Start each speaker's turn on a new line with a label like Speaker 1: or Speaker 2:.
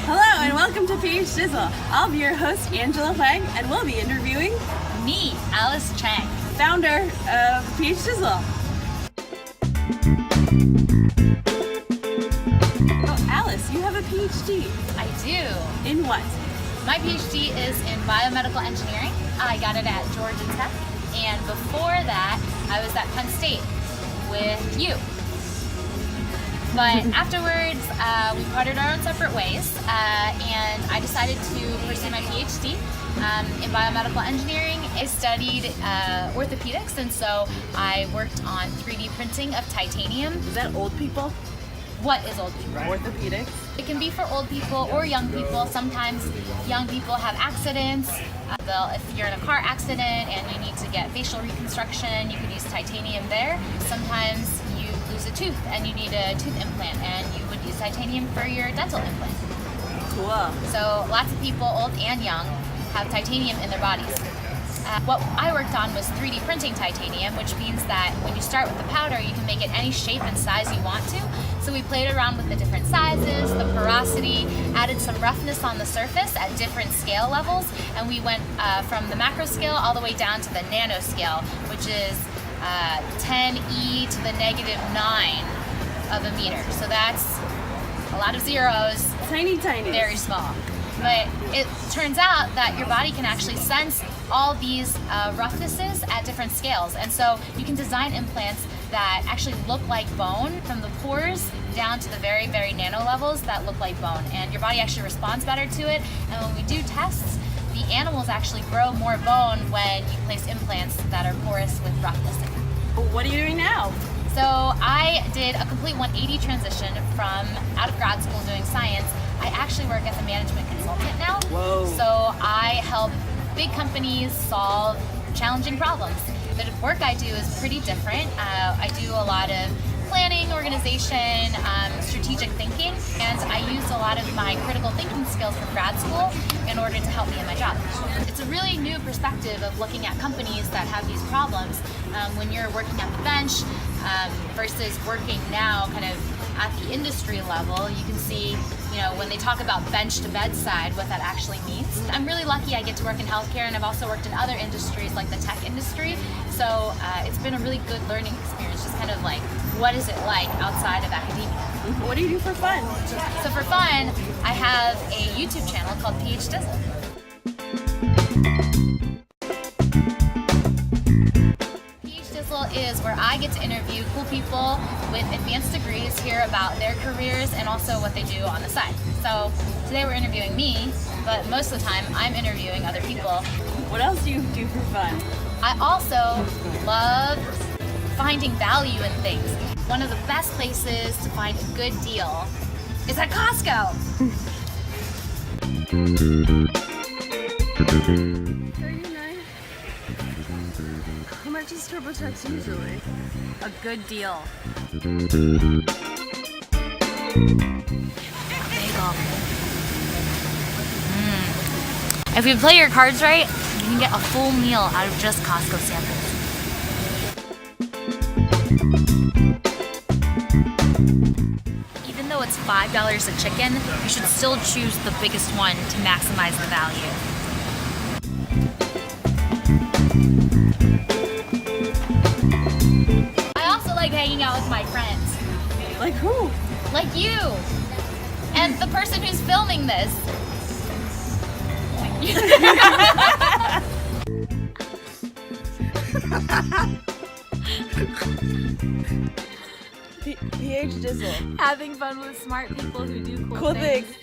Speaker 1: Hello and welcome to PhDizzle. I'll be your host, Hwang, and we'll be interviewing
Speaker 2: me, Cheng,
Speaker 1: founder of PhDizzle. Oh, Alice, you have a PhD.
Speaker 2: I do.
Speaker 1: In what?
Speaker 2: My PhD is in biomedical engineering. I got it at Georgia Tech, and before that, I was at Penn State with you. But afterwards, we parted our own separate ways, and I decided to pursue my PhD in biomedical engineering. I studied orthopaedics, and so I worked on 3D printing of titanium.
Speaker 1: Is that old people?
Speaker 2: What is old people?
Speaker 1: Orthopedics.
Speaker 2: It can be for old people or young people. Sometimes young people have accidents. If you're in a car accident and you need to get facial reconstruction, you can use titanium there. Sometimes you lose a tooth and you need a tooth implant, and you would use titanium for your dental implant.
Speaker 1: Cool.
Speaker 2: So lots of people, old and young, have titanium in their bodies. What I worked on was 3D printing titanium, which means that when you start with the powder, you can make it any shape and size you want to. So we played around with the different sizes, the porosity, added some roughness on the surface at different scale levels, and we went from the macro scale all the way down to the nano scale, which is 10e to the -9 of a meter. So that's a lot of zeros.
Speaker 1: Tiny, tiny.
Speaker 2: Very small. But it turns out that your body can actually sense all these roughnesses at different scales. And so you can design implants that actually look like bone, from the pores down to the very, very nano levels that look like bone. And your body actually responds better to it. And when we do tests, the animals actually grow more bone when you place implants that are porous with roughness in them.
Speaker 1: What are you doing now?
Speaker 2: So I did a complete 180 transition from out of grad school doing science. I actually work as a management consultant now.
Speaker 1: Whoa.
Speaker 2: So I help big companies solve challenging problems. The work I do is pretty different. I do a lot of planning, organization, strategic thinking, and I use a lot of my critical thinking skills from grad school in order to help me in my job. It's a really new perspective of looking at companies that have these problems when you're working at the bench versus working now kind of at the industry level. You can see, you know, when they talk about bench to bedside, what that actually means. I'm really lucky I get to work in healthcare, and I've also worked in other industries like the tech industry. So it's been a really good learning experience, just kind of like, what is it like outside of academia?
Speaker 1: What do you do for fun?
Speaker 2: So for fun, I have a YouTube channel called PhDizzle. PhDizzle is where I get to interview cool people with advanced degrees, hear about their careers and also what they do on the side. So today we're interviewing me, but most of the time I'm interviewing other people.
Speaker 1: What else do you do for fun?
Speaker 2: I also love finding value in things. One of the best places to find a good deal is at Costco.
Speaker 1: 39. How much is TurboTax usually?
Speaker 2: A good deal. If you play your cards right, you can get a full meal out of just Costco samples. Even though it's $5 a chicken, you should still choose the biggest one to maximize the value. I also like hanging out with my friends.
Speaker 1: Like who?
Speaker 2: Like you! And the person who's filming this.
Speaker 1: PhDizzle.
Speaker 2: Having fun with smart people who do
Speaker 1: Cool
Speaker 2: things.
Speaker 1: things.